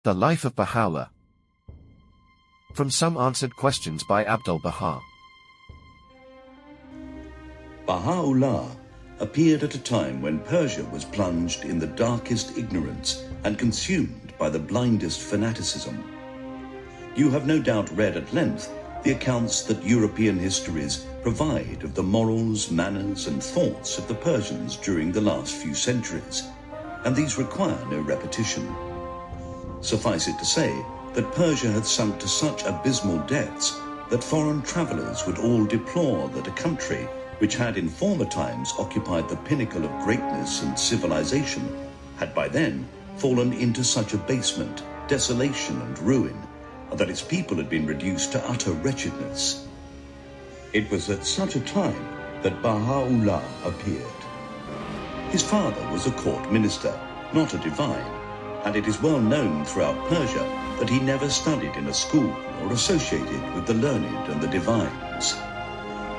The Life of Bahá'u'lláh. From some answered questions by Abdu'l-Bahá. Bahá'u'lláh appeared at a time when Persia was plunged in the darkest ignorance and consumed by the blindest fanaticism. You have no doubt read at length the accounts that European histories provide of the morals, manners, and thoughts of the Persians during the last few centuries, and these require no repetition. Suffice it to say that Persia had sunk to such abysmal depths that foreign travellers would all deplore that a country which had in former times occupied the pinnacle of greatness and civilization had by then fallen into such abasement, desolation, and ruin, and that its people had been reduced to utter wretchedness. It was at such a time that Bahá'u'lláh appeared. His father was a court minister, not a divine, and it is well known throughout Persia that he never studied in a school or associated with the learned and the divines.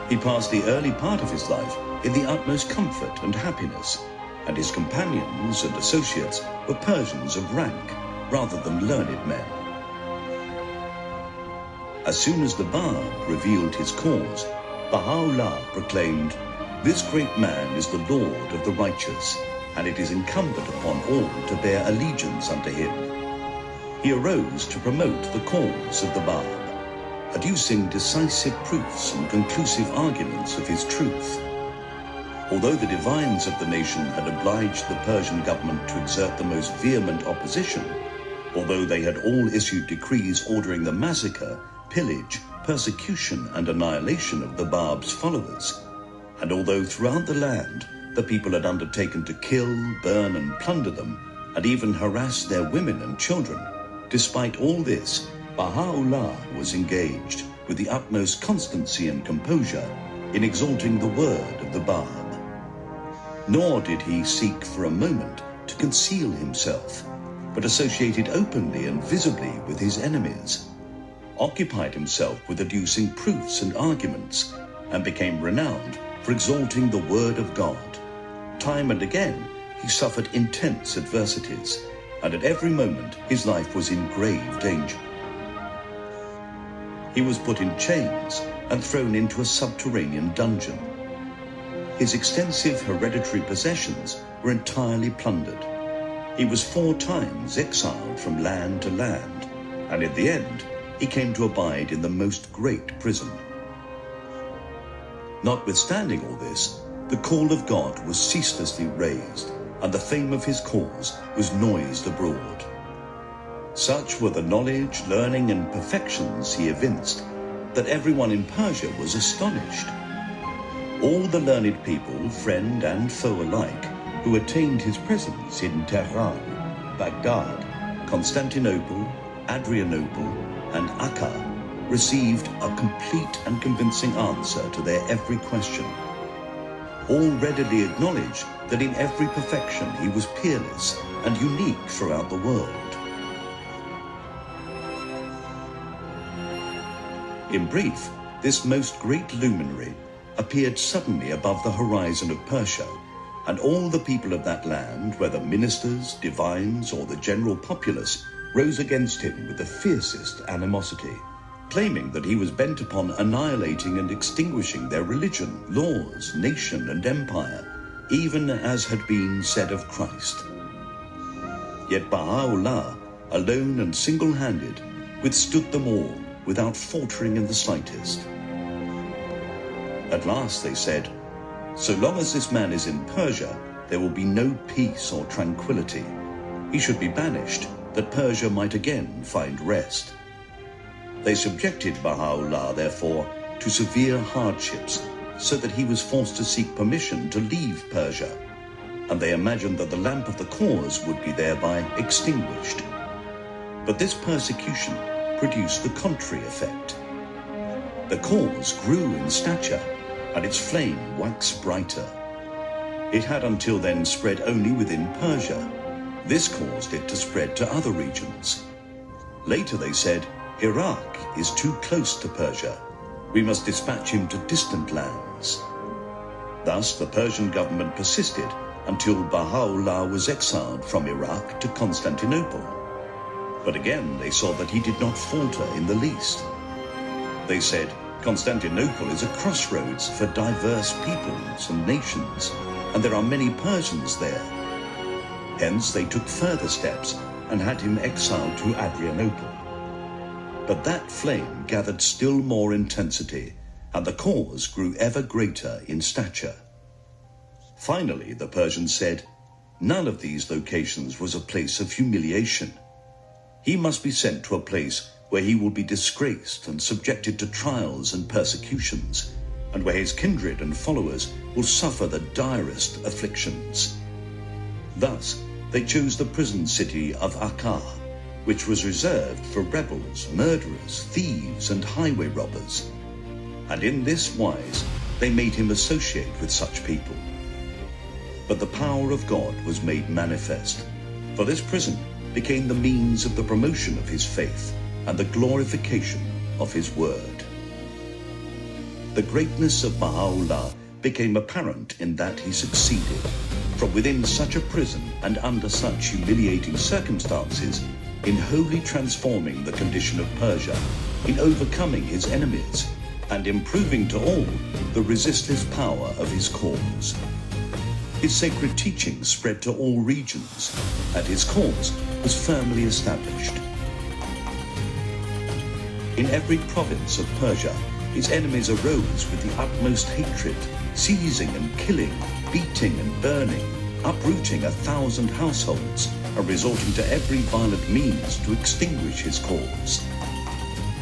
He passed the early part of his life in the utmost comfort and happiness, and his companions and associates were Persians of rank rather than learned men. As soon as the Bab revealed his cause, Bahá'u'lláh proclaimed, "This great man is the Lord of the righteous, and it is incumbent upon all to bear allegiance unto him." He arose to promote the cause of the Bab, adducing decisive proofs and conclusive arguments of his truth. Although the divines of the nation had obliged the Persian government to exert the most vehement opposition, although they had all issued decrees ordering the massacre, pillage, persecution, and annihilation of the Bab's followers, and although throughout the land the people had undertaken to kill, burn, and plunder them, and even harass their women and children, despite all this, Bahá'u'lláh was engaged with the utmost constancy and composure in exalting the word of the Bab. Nor did he seek for a moment to conceal himself, but associated openly and visibly with his enemies, occupied himself with adducing proofs and arguments, and became renowned for exalting the word of God. Time and again, he suffered intense adversities, and at every moment his life was in grave danger. He was put in chains and thrown into a subterranean dungeon. His extensive hereditary possessions were entirely plundered. He was 4 times exiled from land to land, and in the end, he came to abide in the most great prison. Notwithstanding all this, the call of God was ceaselessly raised, and the fame of his cause was noised abroad. Such were the knowledge, learning, and perfections he evinced, that everyone in Persia was astonished. All the learned people, friend and foe alike, who attained his presence in Tehran, Baghdad, Constantinople, Adrianople, and Akka, received a complete and convincing answer to their every question. All readily acknowledged that in every perfection he was peerless and unique throughout the world. In brief, this most great luminary appeared suddenly above the horizon of Persia, and all the people of that land, whether ministers, divines, or the general populace, rose against him with the fiercest animosity, claiming that he was bent upon annihilating and extinguishing their religion, laws, nation, and empire, even as had been said of Christ. Yet Bahá'u'lláh, alone and single-handed, withstood them all without faltering in the slightest. At last they said, "So long as this man is in Persia, there will be no peace or tranquility. He should be banished, that Persia might again find rest." They subjected Bahá'u'lláh, therefore, to severe hardships, so that he was forced to seek permission to leave Persia, and they imagined that the lamp of the cause would be thereby extinguished. But this persecution produced the contrary effect. The cause grew in stature, and its flame waxed brighter. It had until then spread only within Persia. This caused it to spread to other regions. Later they said, "Iraq is too close to Persia. We must dispatch him to distant lands." Thus the Persian government persisted until Bahá'u'lláh was exiled from Iraq to Constantinople. But again they saw that he did not falter in the least. They said, Constantinople is a crossroads for diverse peoples and nations, and there are many Persians there. Hence they took further steps and had him exiled to Adrianople. But that flame gathered still more intensity, and the cause grew ever greater in stature. Finally, the Persians said, none of these locations was a place of humiliation. He must be sent to a place where he will be disgraced and subjected to trials and persecutions, and where his kindred and followers will suffer the direst afflictions. Thus, they chose the prison city of Akka, which was reserved for rebels, murderers, thieves, and highway robbers. And in this wise, they made him associate with such people. But the power of God was made manifest, for this prison became the means of the promotion of his faith and the glorification of his word. The greatness of Baha'u'llah became apparent in that he succeeded, from within such a prison and under such humiliating circumstances, in wholly transforming the condition of Persia, in overcoming his enemies, and in proving to all the resistless power of his cause. His sacred teachings spread to all regions, and his cause was firmly established. In every province of Persia, his enemies arose with the utmost hatred, seizing and killing, beating and burning, uprooting 1,000 households, and resorting to every violent means to extinguish his cause.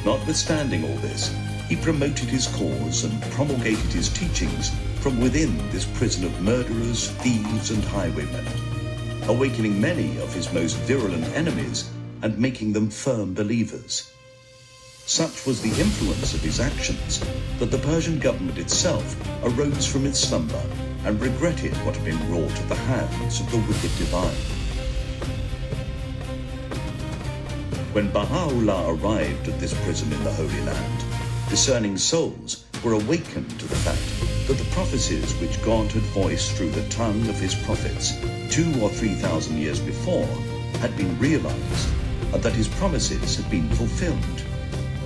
Notwithstanding all this, he promoted his cause and promulgated his teachings from within this prison of murderers, thieves, and highwaymen, awakening many of his most virulent enemies and making them firm believers. Such was the influence of his actions that the Persian government itself arose from its slumber and regretted what had been wrought at the hands of the wicked divine. When Baha'u'llah arrived at this prison in the Holy Land, discerning souls were awakened to the fact that the prophecies which God had voiced through the tongue of his prophets 2,000 or 3,000 years before had been realized, and that his promises had been fulfilled.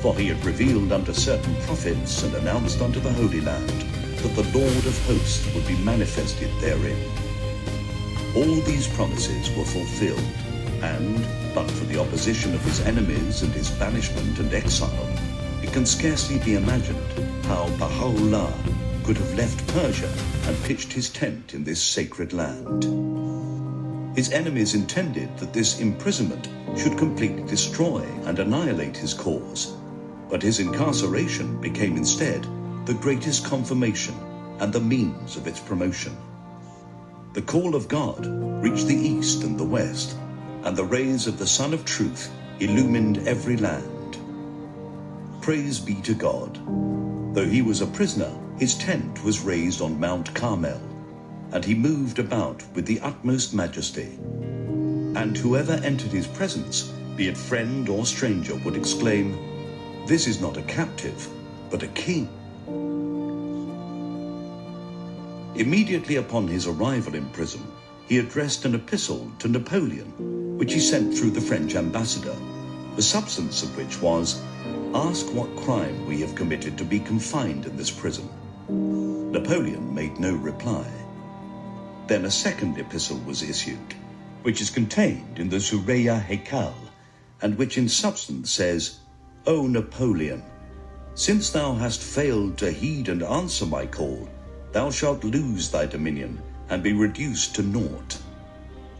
For he had revealed unto certain prophets and announced unto the Holy Land that the Lord of hosts would be manifested therein. All these promises were fulfilled, and, but for the opposition of his enemies and his banishment and exile, it can scarcely be imagined how Baha'u'llah could have left Persia and pitched his tent in this sacred land. His enemies intended that this imprisonment should completely destroy and annihilate his cause, but his incarceration became instead the greatest confirmation and the means of its promotion. The call of God reached the east and the west, and the rays of the Sun of Truth illumined every land. Praise be to God. Though he was a prisoner, his tent was raised on Mount Carmel, and he moved about with the utmost majesty. And whoever entered his presence, be it friend or stranger, would exclaim, "This is not a captive, but a king." Immediately upon his arrival in prison, he addressed an epistle to Napoleon, which he sent through the French ambassador, the substance of which was, "Ask what crime we have committed to be confined in this prison." Napoleon made no reply. Then a second epistle was issued, which is contained in the Surah Haykal, and which in substance says, "O Napoleon, since thou hast failed to heed and answer my call, thou shalt lose thy dominion and be reduced to naught."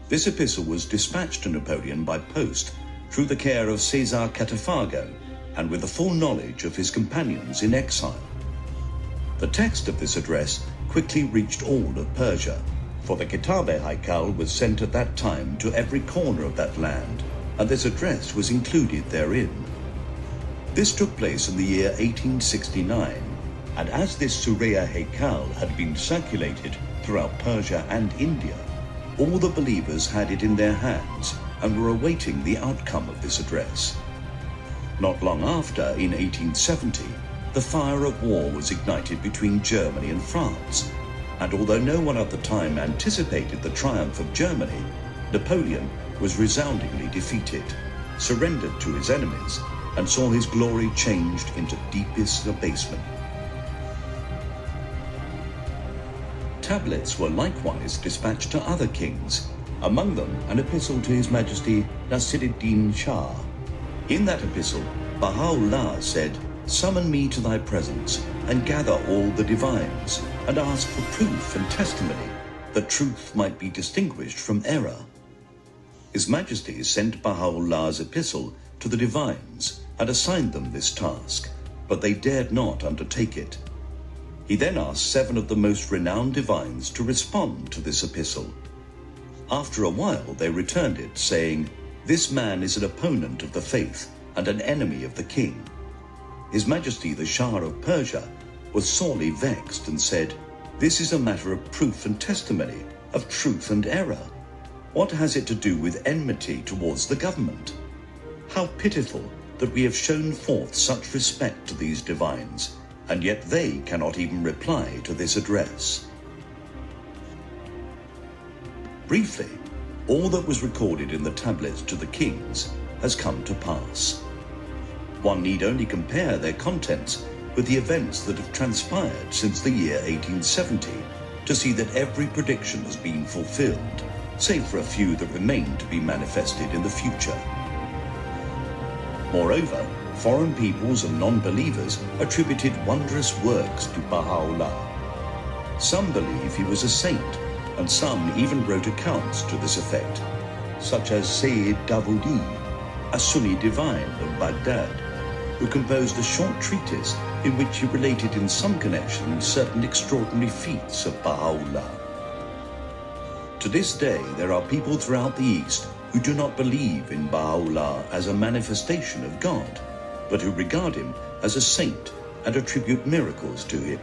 This epistle was dispatched to Napoleon by post through the care of Cesar Catifago, and with the full knowledge of his companions in exile. The text of this address quickly reached all of Persia, for the Kitab-e-Haykal was sent at that time to every corner of that land, and this address was included therein. This took place in the year 1869, and as this Surah Haykal had been circulated throughout Persia and India, all the believers had it in their hands and were awaiting the outcome of this address. Not long after, in 1870, the fire of war was ignited between Germany and France, and although no one at the time anticipated the triumph of Germany, Napoleon was resoundingly defeated. surrendered to his enemies, and saw his glory changed into deepest abasement. Tablets were likewise dispatched to other kings, among them an epistle to His Majesty Nasiruddin Shah. In that epistle, Baha'u'llah said, "Summon me to thy presence, and gather all the divines, and ask for proof and testimony, that truth might be distinguished from error." His Majesty sent Baha'u'llah's epistle to the divines and assigned them this task, but they dared not undertake it. He then asked 7 of the most renowned divines to respond to this epistle. After a while they returned it, saying, "This man is an opponent of the faith and an enemy of the king." His Majesty the Shah of Persia was sorely vexed and said, "This is a matter of proof and testimony, of truth and error. What has it to do with enmity towards the government? How pitiful that we have shown forth such respect to these divines, and yet they cannot even reply to this address." Briefly, all that was recorded in the tablets to the kings has come to pass. One need only compare their contents with the events that have transpired since the year 1870 to see that every prediction has been fulfilled, save for a few that remain to be manifested in the future. Moreover, foreign peoples and non-believers attributed wondrous works to Baha'u'llah. Some believe he was a saint, and some even wrote accounts to this effect, such as Sayyid Dawoodi, a Sunni divine of Baghdad, who composed a short treatise in which he related in some connection certain extraordinary feats of Baha'u'llah. To this day, there are people throughout the East who do not believe in Baha'u'llah as a manifestation of God, but who regard him as a saint and attribute miracles to him.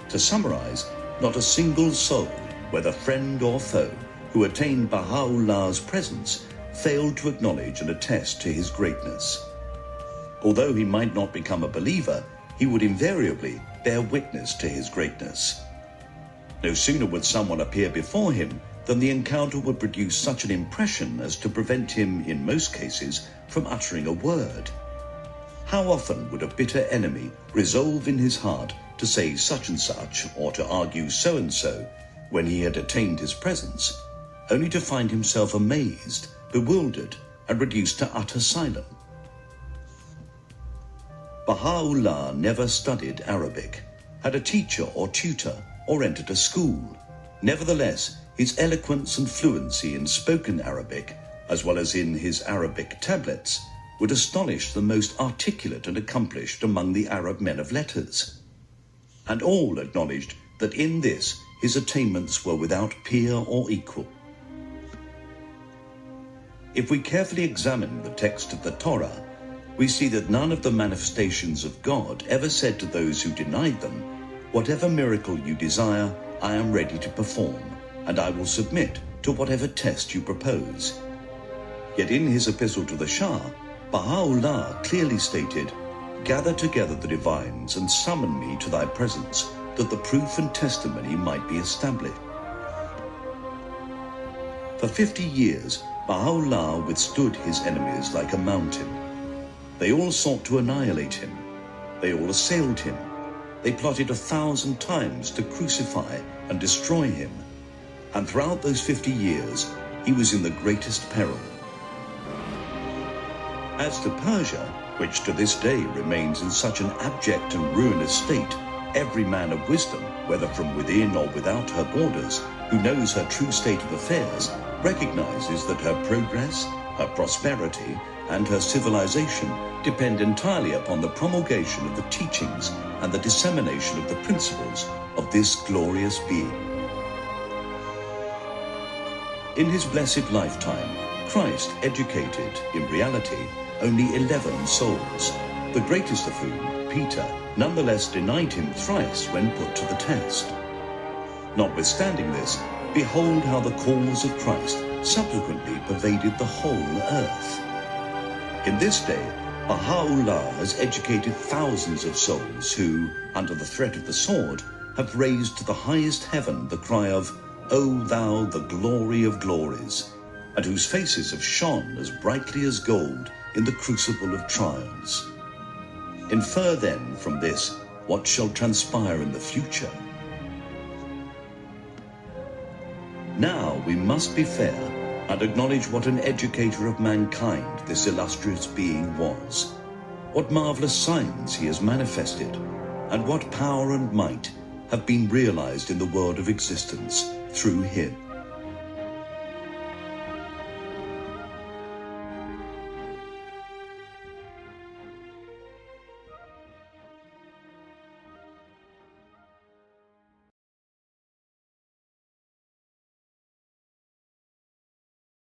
To summarize, not a single soul, whether friend or foe, who attained Baha'u'llah's presence failed to acknowledge and attest to his greatness. Although he might not become a believer, he would invariably bear witness to his greatness. No sooner would someone appear before him than the encounter would produce such an impression as to prevent him, in most cases, from uttering a word. How often would a bitter enemy resolve in his heart to say such and such, or to argue so and so, when he had attained his presence, only to find himself amazed, bewildered, and reduced to utter silence. Baha'u'llah never studied Arabic, had a teacher or tutor, or entered a school. Nevertheless, his eloquence and fluency in spoken Arabic, as well as in his Arabic tablets, would astonish the most articulate and accomplished among the Arab men of letters. And all acknowledged that in this his attainments were without peer or equal. If we carefully examine the text of the Torah, we see that none of the manifestations of God ever said to those who denied them, "Whatever miracle you desire, I am ready to perform, and I will submit to whatever test you propose." Yet in his epistle to the Shah, Baha'u'llah clearly stated, "Gather together the divines and summon me to thy presence, that the proof and testimony might be established." For 50 years, Baha'u'llah withstood his enemies like a mountain. They all sought to annihilate him. They all assailed him. They plotted 1,000 times to crucify and destroy him. And throughout those 50 years, he was in the greatest peril. As to Persia, which to this day remains in such an abject and ruinous state, every man of wisdom, whether from within or without her borders, who knows her true state of affairs, recognizes that her progress, her prosperity, and her civilization depend entirely upon the promulgation of the teachings and the dissemination of the principles of this glorious being. In his blessed lifetime, Christ educated, in reality, only 11 souls, the greatest of whom, Peter, nonetheless denied him thrice when put to the test. Notwithstanding this, behold how the cause of Christ subsequently pervaded the whole earth. In this day, Baha'u'llah has educated thousands of souls who, under the threat of the sword, have raised to the highest heaven the cry of, "O thou, the glory of glories," and whose faces have shone as brightly as gold in the crucible of trials. Infer then from this what shall transpire in the future. Now we must be fair and acknowledge what an educator of mankind this illustrious being was, what marvelous signs he has manifested, and what power and might have been realized in the world of existence through him.